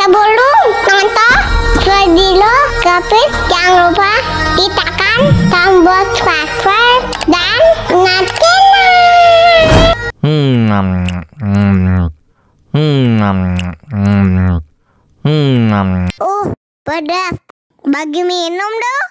Sebelum nonton video Kepit, jangan lupa tekan tombol subscribe dan nyalakan. Pedas. Bagi minum dong.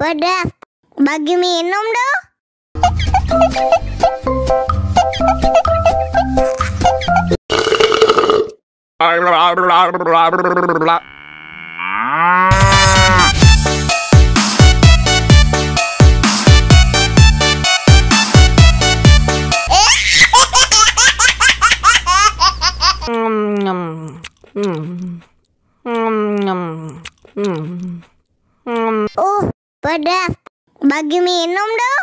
Pedas. Bagi minum dong. Pedas. Bagi minum dong.